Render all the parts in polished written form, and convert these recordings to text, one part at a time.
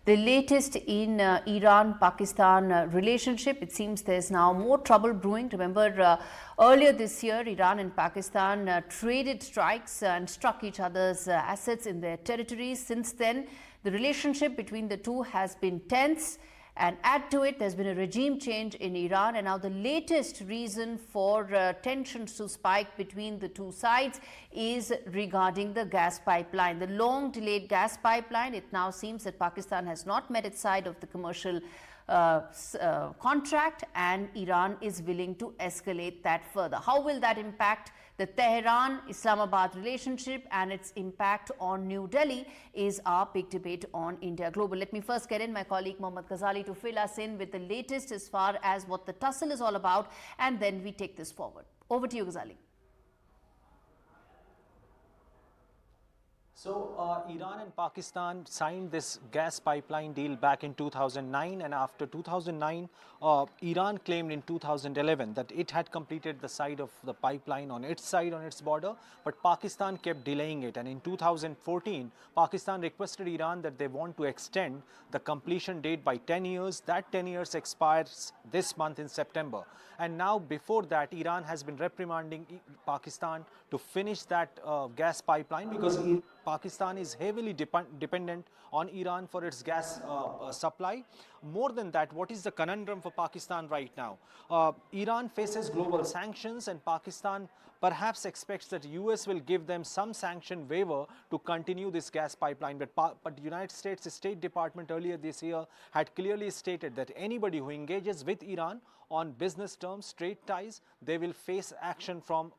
the latest in Iran-Pakistan relationship. It seems there's now more trouble brewing. Remember, earlier this year, Iran and Pakistan traded strikes and struck each other's assets in their territories. Since then, the relationship between the two has been tense. And add to it, there's been a regime change in Iran, and now the latest reason for tensions to spike between the two sides is regarding the gas pipeline. The long delayed gas pipeline, it now seems that Pakistan has not met its side of the commercial contract, and Iran is willing to escalate that further. How will that impact the Tehran-Islamabad relationship and its impact on New Delhi is our big debate on India Global. Let me first get in my colleague Mohammad Ghazali to fill us in with the latest as far as what the tussle is all about, and then we take this forward. Over to you, Ghazali. So, Iran and Pakistan signed this gas pipeline deal back in 2009, and after 2009, Iran claimed in 2011 that it had completed the side of the pipeline on its side, on its border, but Pakistan kept delaying it. And in 2014, Pakistan requested Iran that they want to extend the completion date by 10 years. That 10 years expires this month in September. And now, before that, Iran has been reprimanding Pakistan to finish that gas pipeline, because Pakistan is heavily dependent on Iran for its gas supply. More than that, what is the conundrum for Pakistan right now? Iran faces global sanctions, and Pakistan perhaps expects that US will give them some sanction waiver to continue this gas pipeline. But the United States State Department earlier this year had clearly stated that anybody who engages with Iran on business terms, trade ties, they will face action from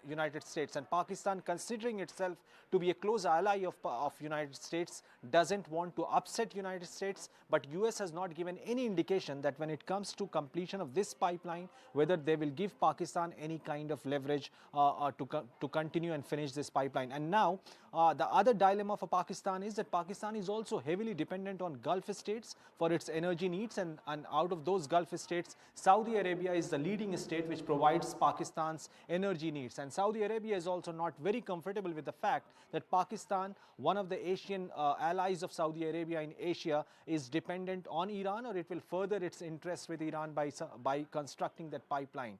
United States. And Pakistan, considering itself to be a close ally of United States, doesn't want to upset United States. But US has not given any indication that when it comes to completion of this pipeline, whether they will give Pakistan any kind of leverage to continue and finish this pipeline. And now, the other dilemma for Pakistan is that Pakistan is also heavily dependent on Gulf states for its energy needs, and out of those Gulf states, Saudi Arabia is the leading state which provides Pakistan's energy needs. And Saudi Arabia is also not very comfortable with the fact that Pakistan, one of the Asian allies of Saudi Arabia in Asia, is dependent on Iran, or it will further its interest with Iran by constructing that pipeline.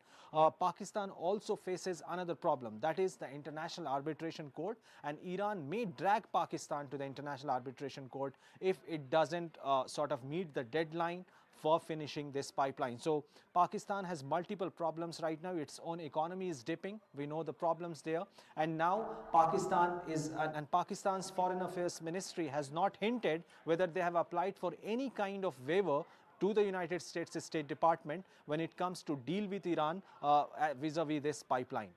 Pakistan also faces another problem, that is the International Arbitration Court, and Iran may drag Pakistan to the International Arbitration Court if it doesn't sort of meet the deadline for finishing this pipeline. So Pakistan has multiple problems right now. Its own economy is dipping. We know the problems there. And now Pakistan's Foreign Affairs Ministry has not hinted whether they have applied for any kind of waiver to the United States State Department when it comes to deal with Iran vis-a-vis this pipeline.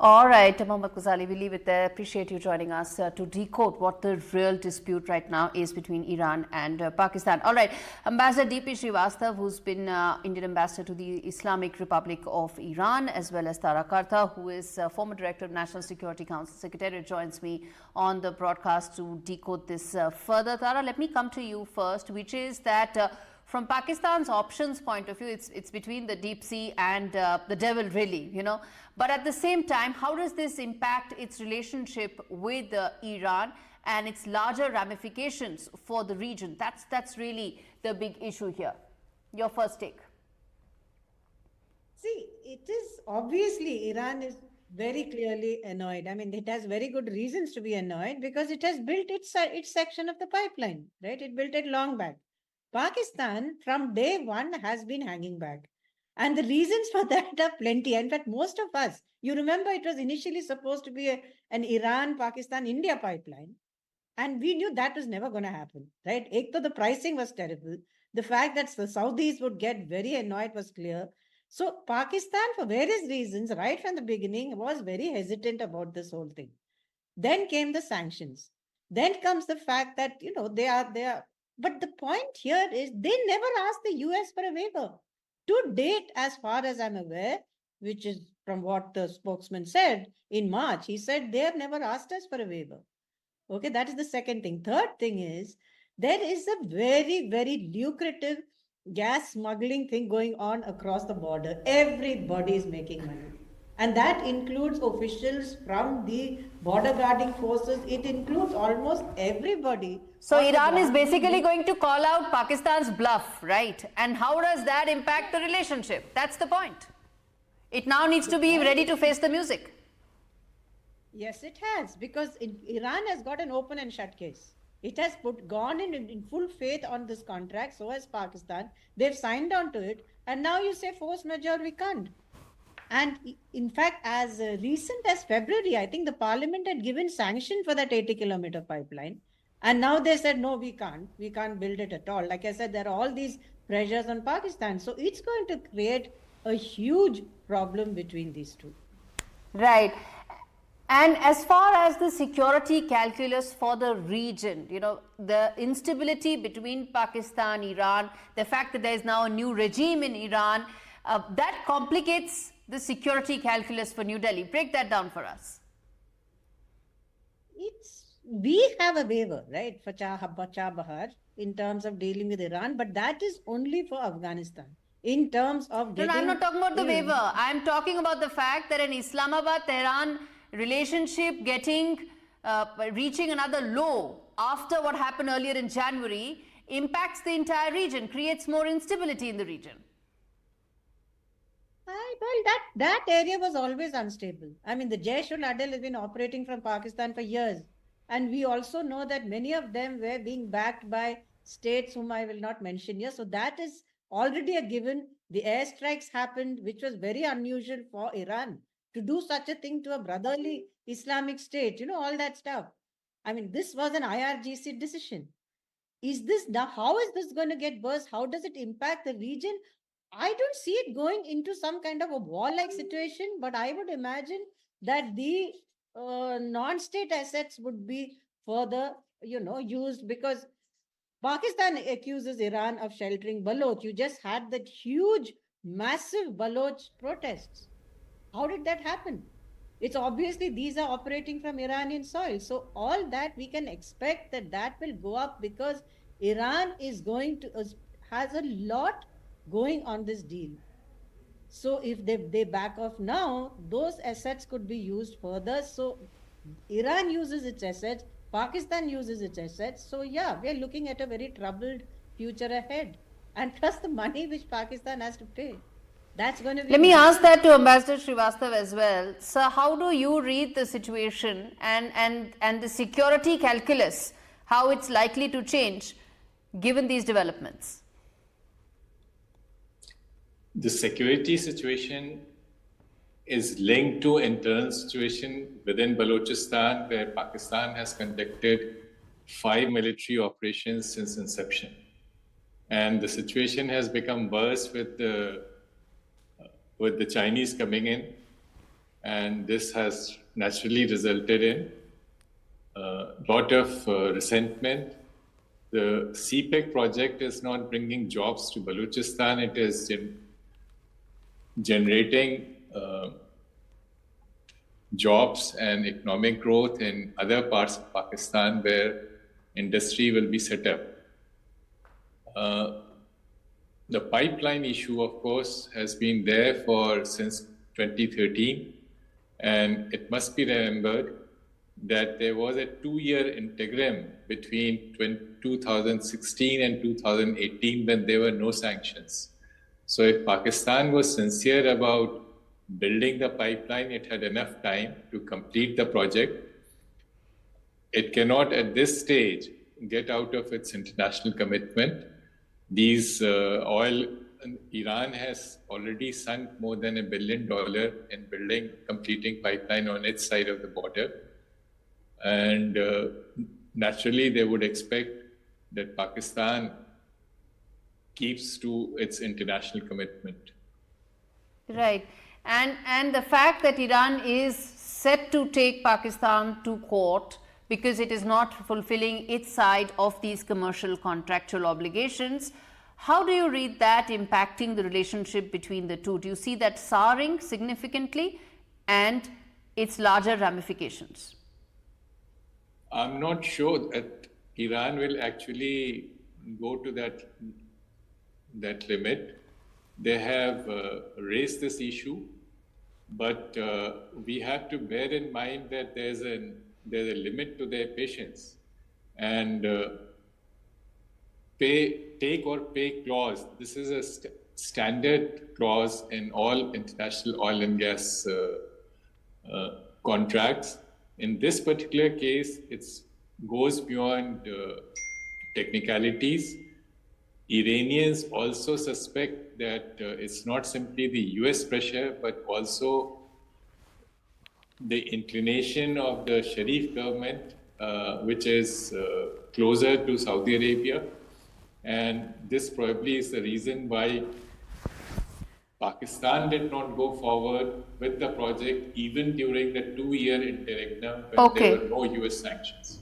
All right, Mohammad Ghazali, we leave it there. Appreciate you joining us to decode what the real dispute right now is between Iran and Pakistan. All right, Ambassador DP Srivastava, who's been Indian ambassador to the Islamic Republic of Iran, as well as Tara Kartha, who is former director of National Security Council Secretariat, joins me on the broadcast to decode this further. Tara, let me come to you first, which is that from Pakistan's options point of view, it's between the deep sea and the devil, really, you know. But at the same time, how does this impact its relationship with Iran and its larger ramifications for the region? That's really the big issue here. Your first take. See, it is obviously Iran is very clearly annoyed. I mean, it has very good reasons to be annoyed because it has built its section of the pipeline, right? It built it long back. Pakistan, from day one, has been hanging back. And the reasons for that are plenty. In fact, most of us, you remember it was initially supposed to be an Iran, Pakistan, India pipeline. And we knew that was never going to happen, right? Though the pricing was terrible, the fact that the Saudis would get very annoyed was clear. So Pakistan, for various reasons, right from the beginning, was very hesitant about this whole thing. Then came the sanctions. Then comes the fact that, you know, they are. But the point here is they never asked the US for a waiver. To date, as far as I'm aware, which is from what the spokesman said in March, he said they have never asked us for a waiver. Okay, that is the second thing. Third thing is there is a very, very lucrative gas smuggling thing going on across the border. Everybody is making money. And that includes officials from the border guarding forces. It includes almost everybody. So on the Iran is ground. basically going to call out Pakistan's bluff, right? And how does that impact the relationship? That's the point. It now needs to be ready to face the music. Yes, it has, because Iran has got an open and shut case. It has gone in full faith on this contract, so has Pakistan. They've signed on to it, and now you say force majeure, we can't. And in fact, as recent as February, I think the parliament had given sanction for that 80-kilometer pipeline. And now they said, no, we can't build it at all. Like I said, there are all these pressures on Pakistan. So it's going to create a huge problem between these two. Right. And as far as the security calculus for the region, you know, the instability between Pakistan, Iran, the fact that there is now a new regime in Iran, that complicates the security calculus for New Delhi. Break that down for us. We have a waiver, right, for Chabahar in terms of dealing with Iran, but that is only for Afghanistan. In terms of getting... No, I'm not talking about the waiver. I'm talking about the fact that an Islamabad-Tehran relationship reaching another low after what happened earlier in January impacts the entire region, creates more instability in the region. Well, that area was always unstable. I mean, the Jaish-ul-Adl has been operating from Pakistan for years. And we also know that many of them were being backed by states whom I will not mention here. So that is already a given. The airstrikes happened, which was very unusual for Iran to do such a thing to a brotherly Islamic state, you know, all that stuff. I mean, this was an IRGC decision. How is this going to get worse? How does it impact the region? I don't see it going into some kind of a war-like situation, but I would imagine that the non-state assets would be further, used, because Pakistan accuses Iran of sheltering Baloch. You just had that huge, massive Baloch protests. How did that happen? It's obviously these are operating from Iranian soil. So all that we can expect that will go up, because Iran is has a lot going on this deal. So if they back off now, those assets could be used further. So Iran uses its assets, Pakistan uses its assets. So yeah, we are looking at a very troubled future ahead. And plus the money which Pakistan has to pay. That's going to be... Let me ask that to Ambassador Srivastava as well. Sir, how do you read the situation and the security calculus, how it's likely to change given these developments? The security situation is linked to internal situation within Balochistan, where Pakistan has conducted 5 military operations since inception. And the situation has become worse with the Chinese coming in. And this has naturally resulted in a lot of resentment. The CPEC project is not bringing jobs to Balochistan. It is generating jobs and economic growth in other parts of Pakistan where industry will be set up. The pipeline issue, of course, has been there since 2013, and it must be remembered that there was a 2-year interim between 2016 and 2018 when there were no sanctions. So if Pakistan was sincere about building the pipeline, it had enough time to complete the project. It cannot at this stage get out of its international commitment. Iran has already sunk more than $1 billion in completing pipeline on its side of the border. And naturally, they would expect that Pakistan keeps to its international commitment. Right. And the fact that Iran is set to take Pakistan to court because it is not fulfilling its side of these commercial contractual obligations, how do you read that impacting the relationship between the two? Do you see that souring significantly and its larger ramifications? I'm not sure that Iran will actually go to that limit. They have raised this issue But we have to bear in mind that there's a limit to their patience, and take or pay clause. This is a standard clause in all international oil and gas contracts. In this particular case, it goes beyond technicalities. Iranians also suspect that it's not simply the US pressure, but also the inclination of the Sharif government, which is closer to Saudi Arabia. And this probably is the reason why Pakistan did not go forward with the project even during the 2-year interregnum when there were no US sanctions.